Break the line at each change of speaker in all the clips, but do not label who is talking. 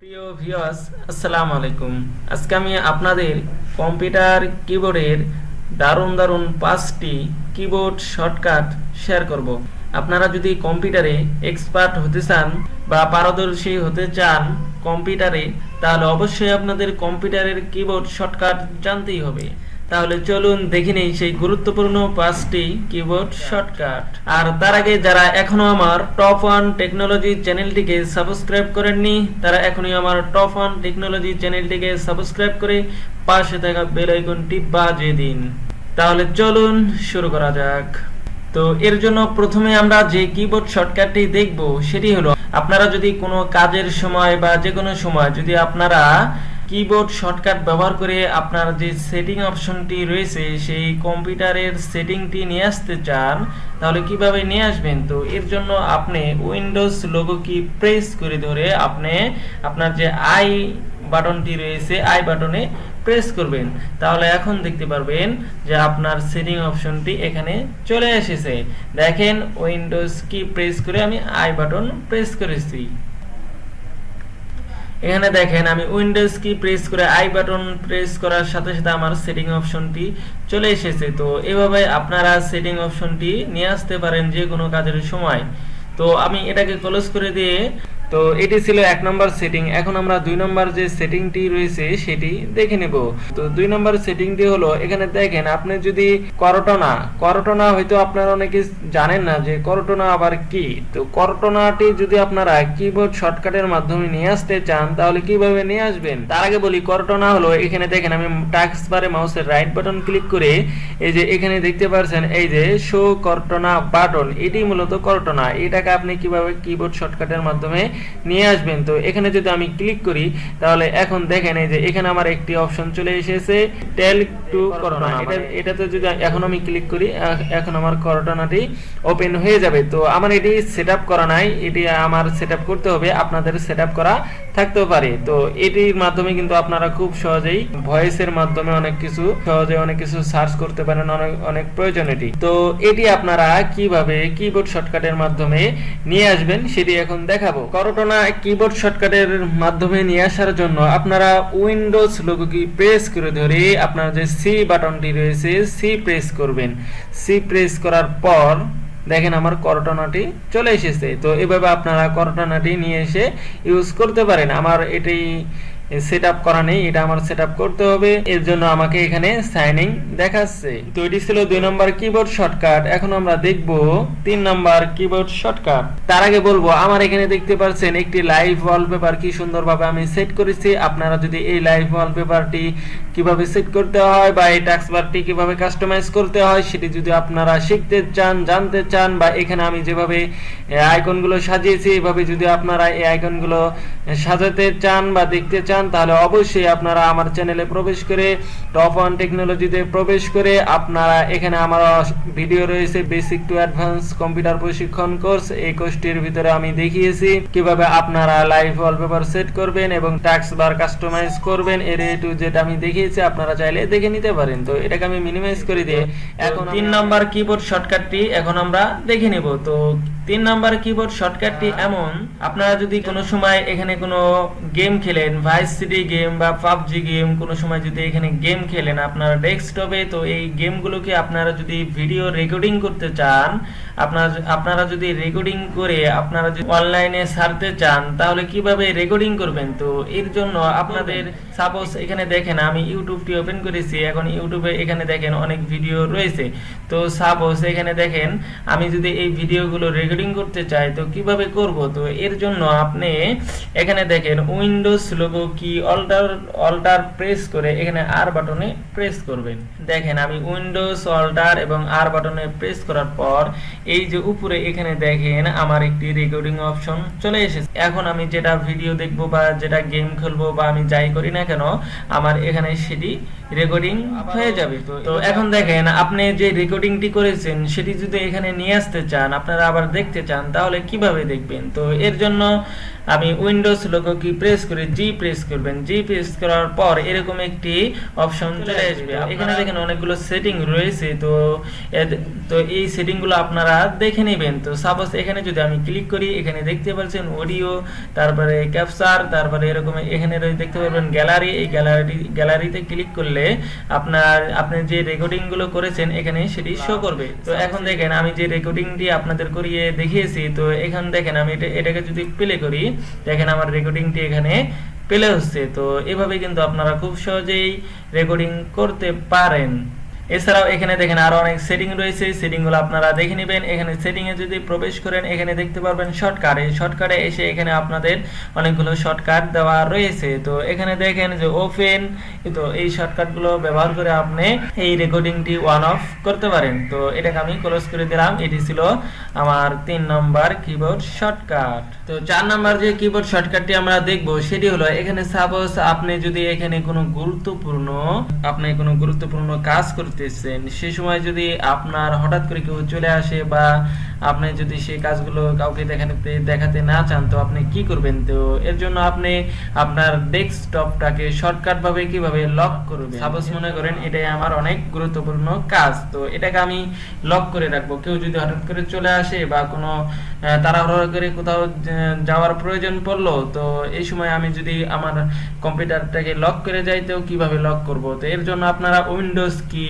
প্রিয় ভিউয়ার্স, আসসালামু আলাইকুম। আজকে আমি আপনাদের কম্পিউটার কিবোর্ডের দারুণ দারুণ 5টি কিবোর্ড শর্টকাট শেয়ার করব। আপনারা যদি কম্পিউটারে এক্সপার্ট হতে চান বা পারদর্শী হতে চান কম্পিউটারে, তাহলে অবশ্যই আপনাদের কম্পিউটারের কিবোর্ড শর্টকাট জানতেই হবে। তাহলে চলুন দেখে নেই সেই গুরুত্বপূর্ণ 5টি কিবোর্ড শর্টকাট। আর তার আগে যারা এখনো আমার টপ 1 টেকনোলজি চ্যানেলটিকে সাবস্ক্রাইব করেননি, তারা এখনই আমার টপ 1 টেকনোলজি চ্যানেলটিকে সাবস্ক্রাইব করে পাশে থাকা বেল আইকনটি বাজিয়ে দিন। তাহলে চলুন শুরু করা যাক। তো এর জন্য প্রথমে আমরা যে কিবোর্ড শর্টকাটটি দেখব সেটি হলো, আপনারা যদি কোনো কাজের সময় বা যে কোনো সময় যদি আপনারা কিবোর্ড শর্টকাট ব্যবহার করে আপনার যে সেটিং অপশনটি রয়েছে সেই কম্পিউটারের সেটিংটি নিয়ে আসতে চান, তাহলে কিভাবে নিয়ে আসবেন? তো এর জন্য আপনি উইন্ডোজ লোগো কি প্রেস করে ধরে আপনি আপনার যে আই বাটনটি রয়েছে আই বাটনে প্রেস করবেন। তাহলে এখন দেখতে পারবেন যে আপনার সেটিং অপশনটি এখানে চলে এসেছে। দেখেন, উইন্ডোজ কি প্রেস করে আমি আই বাটন প্রেস করেছি। এখানে দেখেন আমি উইন্ডোজ কি প্রেস করে আই বাটন প্রেস করার সাথে সাথে আমার সেটিং অপশনটি চলে এসেছে। তো এভাবে আপনারা সেটিং অপশনটি নিয়ে আসতে পারেন যে কোনো কাজের সময়। তো আমি এটাকে ক্লোজ করে দিয়ে, তো এটি ছিল 1 নম্বর সেটিং। এখন আমরা 2 নম্বর যে সেটিংটি রয়েছে সেটি দেখে নেব। তো 2 নম্বর সেটিংটি হলো, এখানে দেখেন আপনি যদি করটনা হয়তো আপনারা অনেকে জানেন না যে করটনা আবার কি। তো করটনাটি যদি আপনারা কিবোর্ড শর্টকাটের মাধ্যমে নিয়ে আসতে চান, তাহলে কিভাবে নিয়ে আসবেন? তার আগে বলি, করটনা হলো, এখানে দেখেন আমি টাস্ক বারে মাউসের রাইট বাটন ক্লিক করে এই যে এখানে দেখতে পাচ্ছেন এই যে শো করটনা বাটন, এটি মূলত করটনা। এটাকে আপনি কিভাবে কিবোর্ড শর্টকাটের মাধ্যমে নিয়ে আসবেন? তো এখানে যদি আমি ক্লিক করি, তাহলে এখন দেখেন এই যে এখানে আমার একটি অপশন চলে এসেছে টেল টু করটনা। এটাতে যদি এখন আমি ক্লিক করি, এখন আমার করটনাটি ওপেন হয়ে যাবে। তো আমার এটি সেটআপ করা নাই, এটি আমার সেটআপ করতে হবে। আপনাদের সেটআপ করা থাকতেও পারে। তো এটির মাধ্যমে কিন্তু আপনারা খুব সহজেই ভয়েসের মাধ্যমে অনেক কিছু সার্চ করতে পারেন, অনেক প্রয়োজন এটি। তো এটি আপনারা কিভাবে কিবোর্ড শর্টকাটের মাধ্যমে নিয়ে আসবেন সেটি এখন দেখাবো। করটনা কিবোর্ড শর্টকাটের মাধ্যমে নিয়ে আসার জন্য আপনারা উইন্ডোজ লোগো কি প্রেস করে ধরে আপনার যে সি বাটনটি রয়েছে সি প্রেস করবেন। সি প্রেস করার পর দেখেন আমার করটনাটি চলে এসেছে। তো এভাবে আপনারা করটনাটি নিয়ে এসে ইউজ করতে পারেন। আমার এটি সেটআপ করা নেই, এটা আমার সেটআপ করতে হবে। এর জন্য আমাকে এখানে সাইনিং দেখাচ্ছে। তো এটি ছিল 2 নম্বর কিবোর্ড শর্টকাট। এখন আমরা দেখব 3 নম্বর কিবোর্ড শর্টকাট। তার আগে বলবো, আমার এখানে দেখতে পাচ্ছেন একটি লাইভ ওয়ালপেপার কি সুন্দরভাবে আমি সেট করেছি। আপনারা যদি এই লাইভ ওয়ালপেপারটি কিভাবে সেট করতে হয় বা এই টাস্ক বারটি কিভাবে কাস্টমাইজ করতে হয় সেটি যদি আপনারা শিখতে চান, জানতে চান, বা এখানে আমি যেভাবে আইকনগুলো সাজিয়েছি এভাবে যদি আপনারা এই আইকনগুলো সাজাতে চান বা দেখতে চান, তাহলে অবশ্যই আপনারা আমার চ্যানেলে প্রবেশ করে টপ 1 টেকনোলজিতে প্রবেশ করে আপনারা এখানে আমার ভিডিও রয়েছে বেসিক টু অ্যাডভান্স কম্পিউটার প্রশিক্ষণ কোর্স। এই কোর্সটির ভিতরে আমি দেখিয়েছি কিভাবে আপনারা লাইভ ওয়ালপেপার সেট করবেন এবং টাস্ক বার কাস্টমাইজ করবেন। এর এ টু জেড আমি দেখিয়েছি, আপনারা চাইলে দেখে নিতে পারেন। তো এটাকে আমি মিনিমাইজ করে দিয়ে এখন 3 নাম্বার কিবোর্ড শর্টকাটটি এখন আমরা দেখে নেব। তো 3 নাম্বার কিবোর্ড শর্টকাটটি এমন, আপনারা যদি কোনো সময় এখানে কোনো গেম খেলেন, ভাইস সিটি গেম বা পাবজি গেম, কোনো সময় যদি এখানে গেম খেলেন আপনার ডেস্কটপে, তো এই গেমগুলোকে আপনারা যদি ভিডিও রেকর্ডিং করতে চান, আপনারা যদি রেকর্ডিং করে আপনারা যদি অনলাইনে ছাড়তে চান, তাহলে কিভাবে রেকর্ডিং করবেন? তো এর জন্য আপনাদের সাপোজ এখানে দেখেন আমি ইউটিউবটি ওপেন করেছি। এখন ইউটিউবে এখানে দেখেন অনেক ভিডিও রয়েছে। তো সাপোজ এখানে দেখেন আমি যদি এই ভিডিওগুলো রেকর্ডিং করতে চাই, তো কিভাবে করব? তো এর জন্য আপনি এখানে দেখেন উইন্ডোজ লোগো কি অল্টার প্রেস করে এখানে আর বাটনে প্রেস করবেন। দেখেন আমি উইন্ডোজ অল্টার এবং আর বাটনে প্রেস করার পর এই যে উপরে এখানে দেখেন আমার একটি রেকর্ডিং অপশন চলে এসেছে। এখন আমি যেটা ভিডিও দেখবো বা যেটা গেম খেলবো বা আমি যাই করি না কেন, আমার এখানে সেটি রেকর্ডিং হয়ে যাবে। তো এখন দেখেন আপনি যে রেকর্ডিংটি করেছেন সেটি যদি এখানে নিয়ে আসতে চান, আপনারা আবার দেখতে চান, তাহলে কিভাবে দেখবেন? তো এর জন্য আমি উইন্ডোজ লোগো কি প্রেস করে জি প্রেস করবেন। জি প্রেস করার পর এরকম একটি অপশন চলে আসবে। এখানে দেখেন অনেকগুলো সেটিং রয়েছে। তো এই সেটিং গুলো আপনারা দেখে নেবেন। তো সাপোজ এখানে যদি আমি ক্লিক করি, এখানে দেখতে পাচ্ছেন অডিও, তারপরে ক্যাপচার, তারপরে এরকম এখানে দেখতে পারবেন গ্যালারি। এই গ্যালারিতে ক্লিক করলে আপনি যে রেকর্ডিং গুলো করেছেন এখানে সেটি শো করবে। তো এখন দেখেন আমি যে রেকর্ডিংটি আপনাদের করিয়ে দেখিয়েছি, তো এখানে দেখেন আমি এটাকে যদি প্লে করি, দেখেন আমার রেকর্ডিংটি এখানে প্লে হচ্ছে। তো এভাবে কিন্তু আপনারা খুব সহজেই রেকর্ডিং করতে পারেন। এছাড়াও এখানে দেখেন আরো অনেক সেটিং রয়েছে, সেটিং গুলো আপনারা দেখে নেবেন। এখানে সেটিং এ যদি প্রবেশ করেন, এখানে দেখতে পারবেন শর্টকাট। এই শর্টকাটে এসে এখানে আপনাদের অনেকগুলো শর্টকাট দেওয়া রয়েছে। তো এখানে দেখেন যে ওপেন, তো এই শর্টকাট গুলো ব্যবহার করে আপনি এই রেকর্ডিংটি অন অফ করতে পারেন। তো এটাকে আমি ক্লোজ করে দিলাম। এটি ছিল আমার 3 নম্বর কিবোর্ড শর্টকাট। তো 4 নম্বর যে কিবোর্ড শর্টকাটটি আমরা দেখব সেটি হলো, এখানে সাপোজ আপনি যদি এখানে কোনো গুরুত্বপূর্ণ কাজ করতেছেন, সে সময় যদি আপনার হঠাৎ করে কেউ চলে আসে বা আপনি যদি সেই কাজগুলো কাউকে দেখাতে না চান, তো আপনি কি করবেন? তো এর জন্য আপনি আপনার ডেস্কটপটাকে শর্টকাট ভাবে কিভাবে লক করবেন। সাপোজ মনে করেন এটাই আমার অনেক গুরুত্বপূর্ণ কাজ, তো এটাকে আমি লক করে রাখবো। কেউ যদি হঠাৎ করে চলে আসে বা কোনো তাড়াহুড়ো করে কোথাও যাওয়ার প্রয়োজন পড়লো, তো এই সময় আমি যদি আমার কম্পিউটারটাকে লক করে যাই, তো কিভাবে লক করব? তো এর জন্য আপনারা উইন্ডোজ কি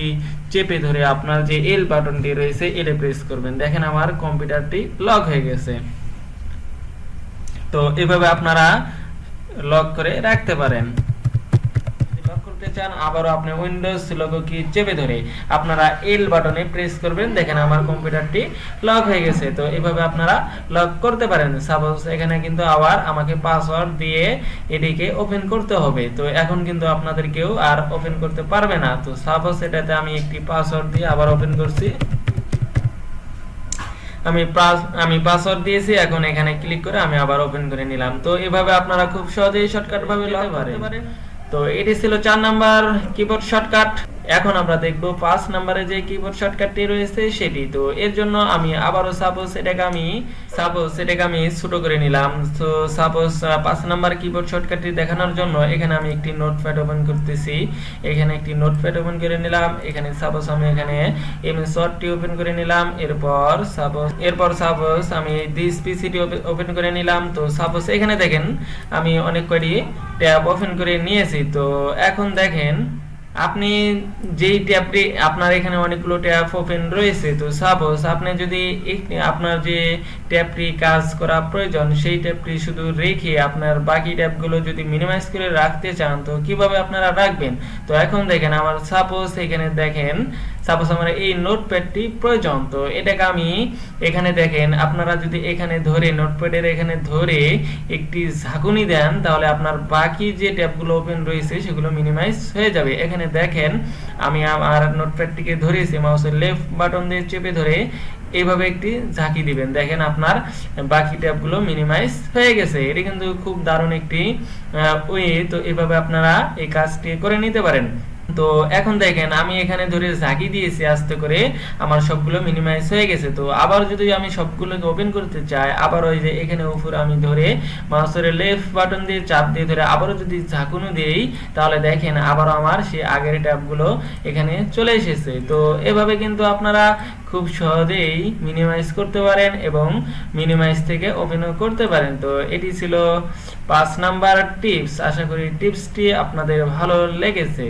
চেপে ধরে আপনার যে এল বাটনটি রয়েছে এলে প্রেস করবেন। দেখেন আমার কম্পিউটারটি লক হয়ে গেছে। তো এভাবে আপনারা লক করে রাখতে পারেন। চান আবারও আপনি উইন্ডোজ লোগো কি চেপে ধরে আপনারা এল বাটনে প্রেস করবেন। দেখেন আমার কম্পিউটারটি লক হয়ে গেছে। তো এইভাবে আপনারা লক করতে পারেন। সাপোজ এখানে কিন্তু আবার আমাকে পাসওয়ার্ড দিয়ে এটিকে ওপেন করতে হবে। তো এখন কিন্তু আপনাদের কেউ আর ওপেন করতে পারবে না। তো সাপোজ এটাতে আমি একটি পাসওয়ার্ড দিয়ে আবার ওপেন করছি। আমি পাসওয়ার্ড দিয়েছি, এখন এখানে ক্লিক করে আমি আবার ওপেন করে নিলাম। তো এভাবে আপনারা খুব সহজেই শর্টকাট ভাবে লক করতে পারেন। তো এটি ছিল 4 নাম্বার কিবোর্ড শর্টকাট। এখন আমরা দেখব 5 নম্বরে যে কিবোর্ড শর্টকাটটি রয়েছে সেটি। তো এর জন্য আমি আবারও সাপোজ এটাকে আমি ছোট করে নিলাম। তো সাপোজ 5 নাম্বার কিবোর্ড শর্টকাটটি দেখানোর জন্য এখানে আমি একটি নোটপ্যাড ওপেন করতেছি। এখানে একটি নোটপ্যাড ওপেন করে নিলাম। এখানে সাপোজ আমি এখানে এমএস ওয়ার্ডটি ওপেন করে নিলাম। এরপর সাপোজ আমি দিস পিসিটি ওপেন করে নিলাম। তো সাপোজ এখানে দেখেন আমি অনেক কয়টি ট্যাব ওপেন করে নিয়েছি। তো এখন দেখেন আপনি যেই ট্যাবটি আপনার এখানে অনেকগুলো ট্যাব ওপেন রয়েছে। তো সাপোজ আপনি যদি আপনার যে ট্যাবটি কাজ করা প্রয়োজন সেই ট্যাবটি শুধু রেখে আপনার বাকি ট্যাবগুলো যদি মিনিমাইজ করে রাখতে চান, তো কিভাবে আপনারা রাখবেন? তো এখন দেখেন আমার সাপোজ এখানে দেখেন আমার এই নোটপ্যাডটি প্রয়োজন। তো এটাকে আমি এখানে দেখেন আপনারা যদি এখানে ধরে নোটপ্যাডের এখানে ধরে একটি ঝাঁকুনি দেন, তাহলে আপনার বাকি যে ট্যাবগুলো ওপেন রয়েছে সেগুলো মিনিমাইজ হয়ে যাবে। এখানে দেখেন আমি আমার নোটপ্যাডটিকে ধরেছি, মাউসের লেফট বাটন দিয়ে চেপে ধরে এইভাবে একটি ঝাঁকি দিবেন। দেখেন আপনার বাকি ট্যাবগুলো মিনিমাইজ হয়ে গেছে। এটি কিন্তু খুব দারুণ একটি ওয়ে। তো এভাবে আপনারা এই কাজটি করে নিতে পারেন। তো এখন দেখেন আমি এখানে ধরে ঝাঁকি দিয়েছি, আস্তে করে আমার সবগুলো মিনিমাইজ হয়ে গেছে। তো আবার যদি আমি সবগুলোকে ওপেন করতে চাই, আবার ওই যে এখানে উপরে আমি ধরে মাউসের লেফট বাটন দিয়ে চাপ দিয়ে ধরে আবারও যদি ঝাঁকুনি দেই, তাহলে দেখেন আবার আমার সেই আগের ট্যাবগুলো এখানে চলে এসেছে। তো এভাবে কিন্তু আপনারা খুব সহজেই মিনিমাইজ করতে পারেন এবং মিনিমাইজ থেকে ওপেনও করতে পারেন। তো এটি ছিল 5 নাম্বার টিপস। আশা করি টিপসটি আপনাদের ভালো লেগেছে।